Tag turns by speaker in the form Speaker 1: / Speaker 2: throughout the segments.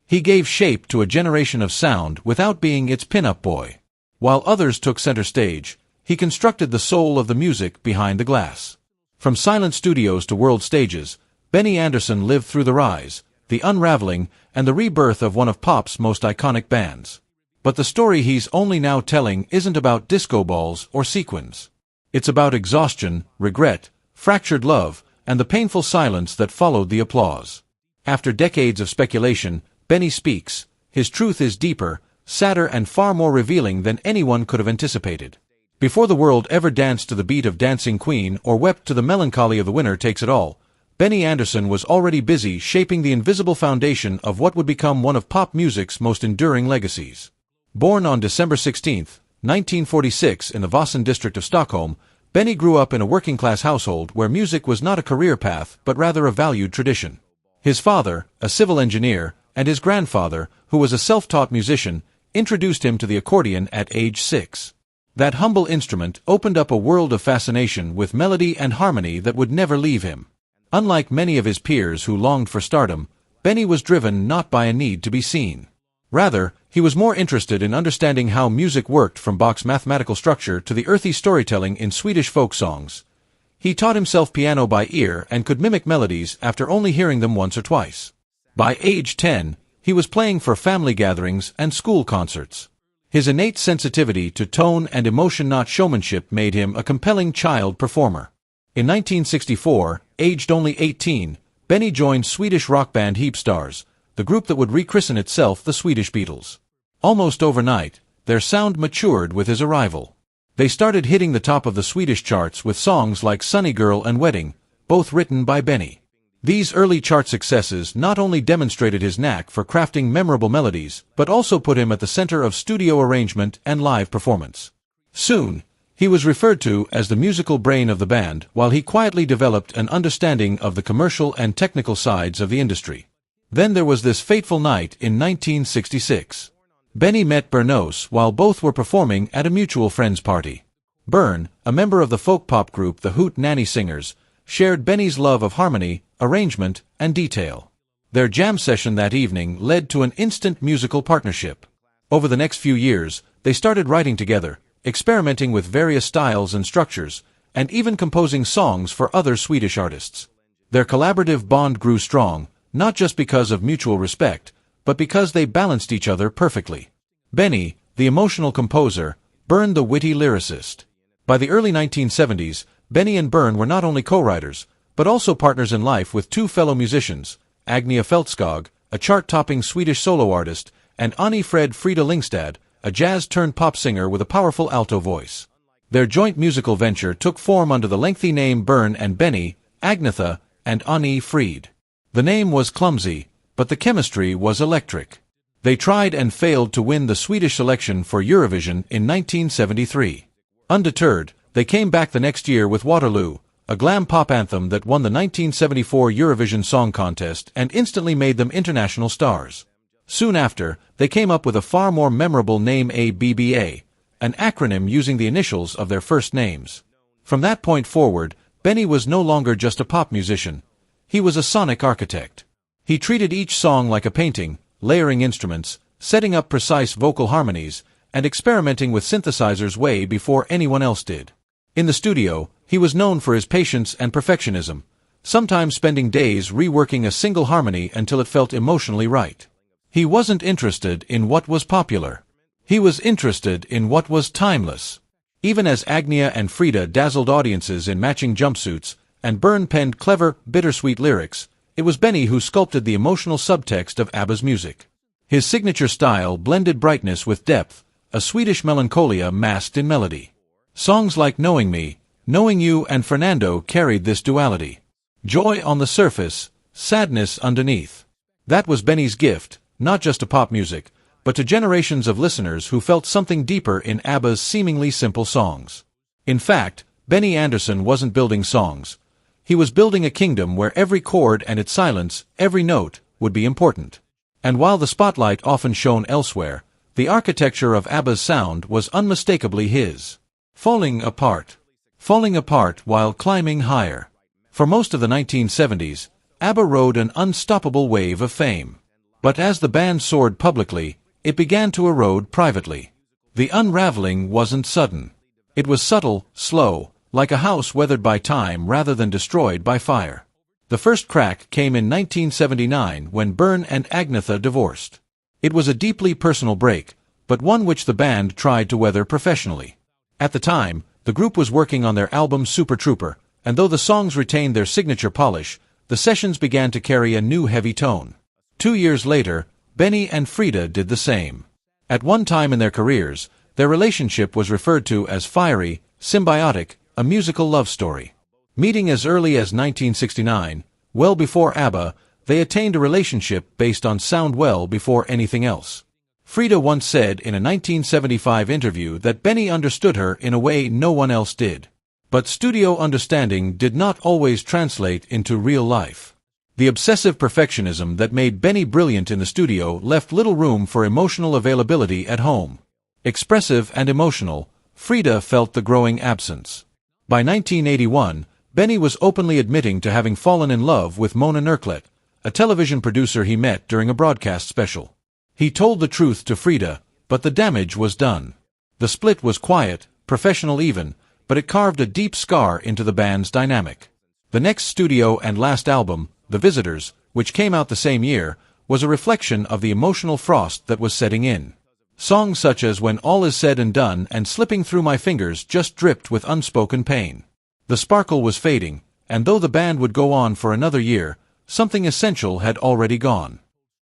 Speaker 1: He gave shape to a generation of sound without being its pin-up boy. While others took center stage, he constructed the soul of the music behind the glass. From silent studios to world stages, Benny Andersson lived through the rise, the unraveling, and the rebirth of one of pop's most iconic bands. But the story he's only now telling isn't about disco balls or sequins. It's about exhaustion, regret, fractured love, and the painful silence that followed the applause. After decades of speculation, Benny speaks. His truth is deeper, sadder, and far more revealing than anyone could have anticipated. Before the world ever danced to the beat of Dancing Queen or wept to the melancholy of The Winner Takes It All, Benny Andersson was already busy shaping the invisible foundation of what would become one of pop music's most enduring legacies. Born on December 16, 1946 in the Vasan district of Stockholm, Benny grew up in a working-class household where music was not a career path but rather a valued tradition. His father, a civil engineer, and his grandfather, who was a self-taught musician, introduced him to the accordion at age 6. That humble instrument opened up a world of fascination with melody and harmony that would never leave him. Unlike many of his peers who longed for stardom, Benny was driven not by a need to be seen. Rather, he was more interested in understanding how music worked, from Bach's mathematical structure to the earthy storytelling in Swedish folk songs. He taught himself piano by ear and could mimic melodies after only hearing them once or twice. By age 10, he was playing for family gatherings and school concerts. His innate sensitivity to tone and emotion, not showmanship, made him a compelling child performer. In 1964, aged only 18, Benny joined Swedish rock band Heapstars, the group that would rechristen itself the Swedish Beatles. Almost overnight, their sound matured with his arrival. They started hitting the top of the Swedish charts with songs like Sunny Girl and Wedding, both written by Benny. These early chart successes not only demonstrated his knack for crafting memorable melodies, but also put him at the center of studio arrangement and live performance. Soon, he was referred to as the musical brain of the band, while he quietly developed an understanding of the commercial and technical sides of the industry. Then there was this fateful night in 1966. Benny met Bernos while both were performing at a mutual friend's party. Bern, a member of the folk-pop group the Hoot Nanny Singers, shared Benny's love of harmony, arrangement, and detail. Their jam session that evening led to an instant musical partnership. Over the next few years, they started writing together, experimenting with various styles and structures, and even composing songs for other Swedish artists. Their collaborative bond grew strong, not just because of mutual respect, but because they balanced each other perfectly. Benny, the emotional composer, Bern the witty lyricist. By the early 1970s, Benny and Bern were not only co-writers, but also partners in life with two fellow musicians, Agnia Feldskog, a chart-topping Swedish solo artist, and Annie Fred Frida Lingstad, a jazz-turned-pop singer with a powerful alto voice. Their joint musical venture took form under the lengthy name Bern and Benny, Agnetha, and Annie Frid. The name was clumsy, but the chemistry was electric. They tried and failed to win the Swedish selection for Eurovision in 1973. Undeterred, they came back the next year with Waterloo, a glam pop anthem that won the 1974 Eurovision Song Contest and instantly made them international stars. Soon after, they came up with a far more memorable name, ABBA, an acronym using the initials of their first names. From that point forward, Benny was no longer just a pop musician. He was a sonic architect. He treated each song like a painting, layering instruments, setting up precise vocal harmonies, and experimenting with synthesizers way before anyone else did. In the studio, he was known for his patience and perfectionism, sometimes spending days reworking a single harmony until it felt emotionally right. He wasn't interested in what was popular. He was interested in what was timeless. Even as Agnia and Frida dazzled audiences in matching jumpsuits, and Bern penned clever, bittersweet lyrics, it was Benny who sculpted the emotional subtext of ABBA's music. His signature style blended brightness with depth, a Swedish melancholia masked in melody. Songs like Knowing Me, Knowing You, and Fernando carried this duality. Joy on the surface, sadness underneath. That was Benny's gift, not just to pop music, but to generations of listeners who felt something deeper in ABBA's seemingly simple songs. In fact, Benny Andersson wasn't building songs. He was building a kingdom where every chord and its silence, every note, would be important. And while the spotlight often shone elsewhere, the architecture of ABBA's sound was unmistakably his. Falling apart. Falling apart while climbing higher. For most of the 1970s, ABBA rode an unstoppable wave of fame. But as the band soared publicly, it began to erode privately. The unraveling wasn't sudden. It was subtle, slow, like a house weathered by time rather than destroyed by fire. The first crack came in 1979 when Byrne and Agnetha divorced. It was a deeply personal break, but one which the band tried to weather professionally. At the time, the group was working on their album Super Trooper, and though the songs retained their signature polish, the sessions began to carry a new heavy tone. 2 years later, Benny and Frida did the same. At one time in their careers, their relationship was referred to as fiery, symbiotic, a musical love story. Meeting as early as 1969, well before ABBA, they attained a relationship based on sound well before anything else. Frida once said in a 1975 interview that Benny understood her in a way no one else did. But studio understanding did not always translate into real life. The obsessive perfectionism that made Benny brilliant in the studio left little room for emotional availability at home. Expressive and emotional, Frida felt the growing absence. By 1981, Benny was openly admitting to having fallen in love with Mona Nerklet, a television producer he met during a broadcast special. He told the truth to Frida, but the damage was done. The split was quiet, professional even, but it carved a deep scar into the band's dynamic. The next studio and last album, The Visitors, which came out the same year, was a reflection of the emotional frost that was setting in. Songs such as When All Is Said and Done and Slipping Through My Fingers just dripped with unspoken pain. The sparkle was fading, and though the band would go on for another year, something essential had already gone.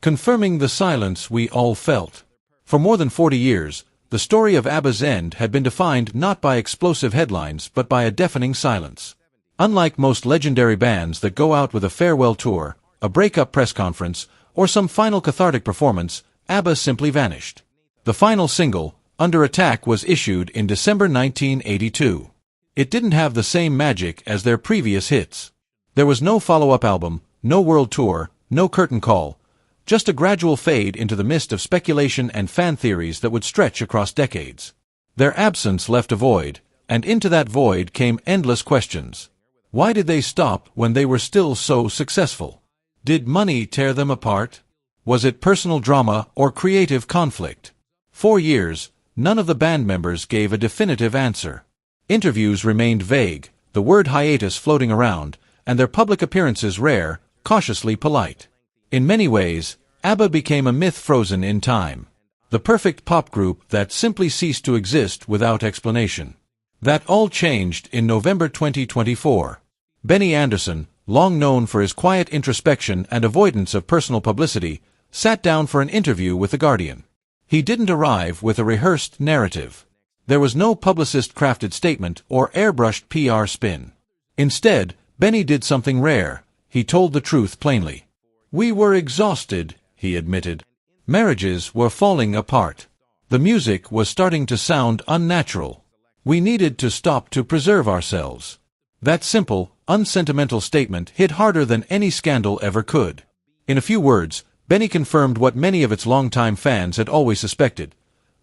Speaker 1: Confirming the silence we all felt. For more than 40 years, the story of ABBA's end had been defined not by explosive headlines but by a deafening silence. Unlike most legendary bands that go out with a farewell tour, a breakup press conference, or some final cathartic performance, ABBA simply vanished. The final single, Under Attack, was issued in December 1982. It didn't have the same magic as their previous hits. There was no follow-up album, no world tour, no curtain call, just a gradual fade into the mist of speculation and fan theories that would stretch across decades. Their absence left a void, and into that void came endless questions. Why did they stop when they were still so successful? Did money tear them apart? Was it personal drama or creative conflict? 4 years, none of the band members gave a definitive answer. Interviews remained vague, the word hiatus floating around, and their public appearances rare, cautiously polite. In many ways, ABBA became a myth frozen in time. The perfect pop group that simply ceased to exist without explanation. That all changed in November 2024. Benny Andersson, long known for his quiet introspection and avoidance of personal publicity, sat down for an interview with The Guardian. He didn't arrive with a rehearsed narrative. There was no publicist-crafted statement or airbrushed PR spin. Instead, Benny did something rare. He told the truth plainly. We were exhausted, he admitted. Marriages were falling apart. The music was starting to sound unnatural. We needed to stop to preserve ourselves. That simple, unsentimental statement hit harder than any scandal ever could. In a few words, Benny confirmed what many of its longtime fans had always suspected.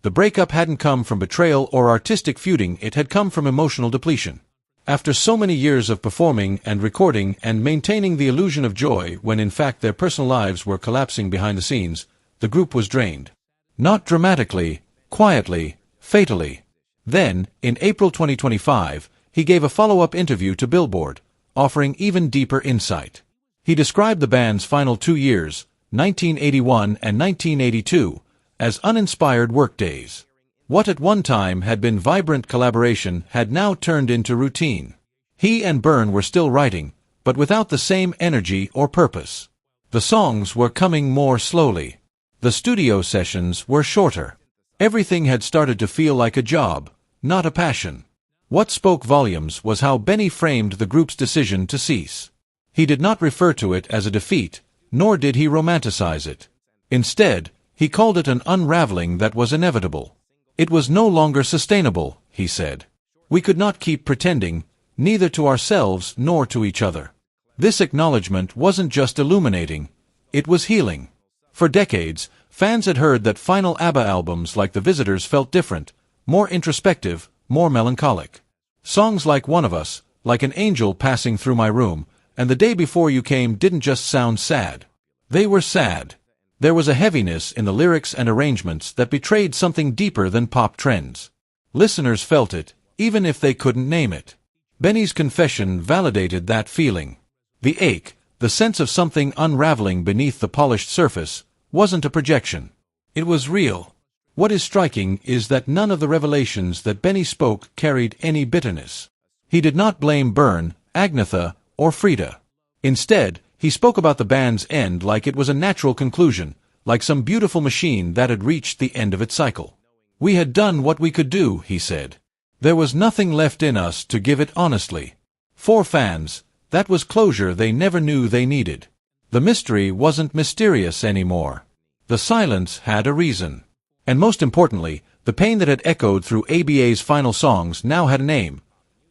Speaker 1: The breakup hadn't come from betrayal or artistic feuding, it had come from emotional depletion. After so many years of performing and recording and maintaining the illusion of joy when in fact their personal lives were collapsing behind the scenes, the group was drained. Not dramatically, quietly, fatally. Then, in April 2025, he gave a follow-up interview to Billboard, offering even deeper insight. He described the band's final 2 years, 1981 and 1982, as uninspired workdays. What at one time had been vibrant collaboration had now turned into routine. He and Byrne were still writing, but without the same energy or purpose. The songs were coming more slowly. The studio sessions were shorter. Everything had started to feel like a job, not a passion. What spoke volumes was how Benny framed the group's decision to cease. He did not refer to it as a defeat, nor did he romanticize it. Instead, he called it an unraveling that was inevitable. It was no longer sustainable, he said. We could not keep pretending, neither to ourselves nor to each other. This acknowledgement wasn't just illuminating, it was healing. For decades, fans had heard that final ABBA albums like The Visitors felt different, more introspective, more melancholic. Songs like One of Us, Like an Angel Passing Through My Room, and The Day Before You Came didn't just sound sad. They were sad. There was a heaviness in the lyrics and arrangements that betrayed something deeper than pop trends. Listeners felt it, even if they couldn't name it. Benny's confession validated that feeling. The ache, the sense of something unraveling beneath the polished surface, wasn't a projection. It was real. What is striking is that none of the revelations that Benny spoke carried any bitterness. He did not blame Byrne, Agnetha, or Frida. Instead, he spoke about the band's end like it was a natural conclusion, like some beautiful machine that had reached the end of its cycle. We had done what we could do, he said. There was nothing left in us to give it honestly. For fans, that was closure they never knew they needed. The mystery wasn't mysterious anymore. The silence had a reason. And most importantly, the pain that had echoed through ABBA's final songs now had a name: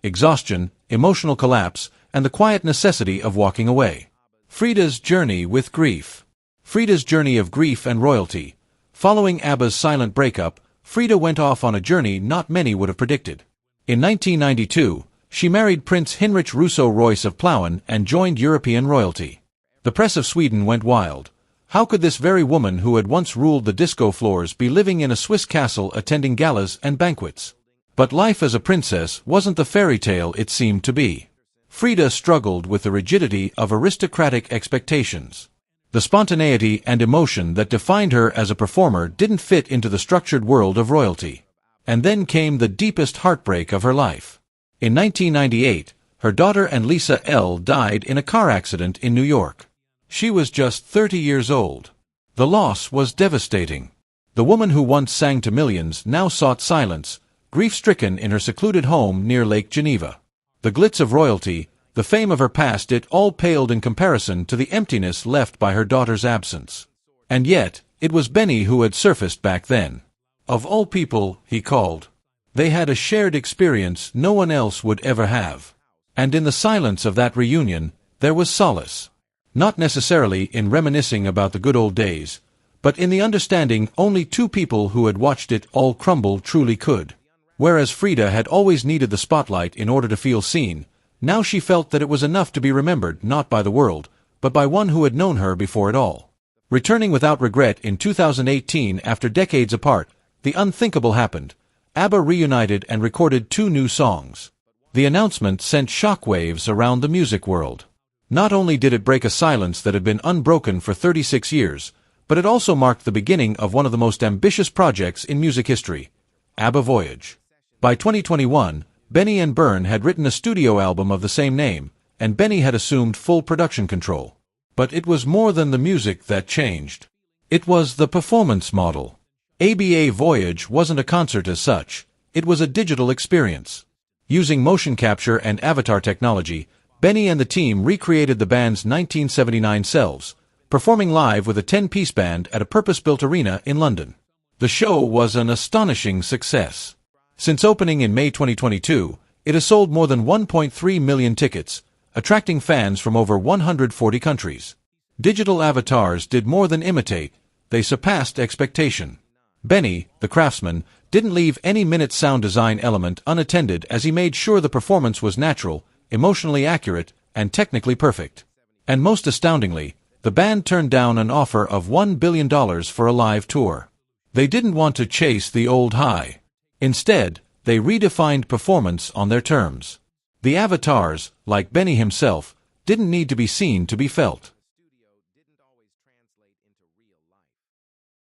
Speaker 1: exhaustion, emotional collapse, and the quiet necessity of walking away. Frida's journey with grief. Frida's journey of grief and royalty. Following ABBA's silent breakup, Frida went off on a journey not many would have predicted. In 1992, she married Prince Heinrich Russo-Royce of Plauen and joined European royalty. The press of Sweden went wild. How could this very woman who had once ruled the disco floors be living in a Swiss castle attending galas and banquets? But life as a princess wasn't the fairy tale it seemed to be. Frida struggled with the rigidity of aristocratic expectations. The spontaneity and emotion that defined her as a performer didn't fit into the structured world of royalty. And then came the deepest heartbreak of her life. In 1998, her daughter and Lisa L. died in a car accident in New York. She was just 30 years old. The loss was devastating. The woman who once sang to millions now sought silence, grief-stricken in her secluded home near Lake Geneva. The glitz of royalty, the fame of her past, it all paled in comparison to the emptiness left by her daughter's absence. And yet, it was Benny who had surfaced back then. Of all people, he called. They had a shared experience no one else would ever have. And in the silence of that reunion, there was solace. Not necessarily in reminiscing about the good old days, but in the understanding only two people who had watched it all crumble truly could. Whereas Frida had always needed the spotlight in order to feel seen, now she felt that it was enough to be remembered not by the world, but by one who had known her before it all. Returning without regret in 2018 after decades apart, the unthinkable happened. ABBA reunited and recorded 2 new songs. The announcement sent shockwaves around the music world. Not only did it break a silence that had been unbroken for 36 years, but it also marked the beginning of one of the most ambitious projects in music history, ABBA Voyage. By 2021, Benny and Byrne had written a studio album of the same name, and Benny had assumed full production control. But it was more than the music that changed. It was the performance model. ABBA Voyage wasn't a concert as such, it was a digital experience. Using motion capture and avatar technology, Benny and the team recreated the band's 1979 selves, performing live with a 10-piece band at a purpose-built arena in London. The show was an astonishing success. Since opening in May 2022, it has sold more than 1.3 million tickets, attracting fans from over 140 countries. Digital avatars did more than imitate, they surpassed expectation. Benny, the craftsman, didn't leave any minute sound design element unattended as he made sure the performance was natural, emotionally accurate, and technically perfect. And most astoundingly, the band turned down an offer of $1 billion for a live tour. They didn't want to chase the old high. Instead, they redefined performance on their terms. The avatars, like Benny himself, didn't need to be seen to be felt.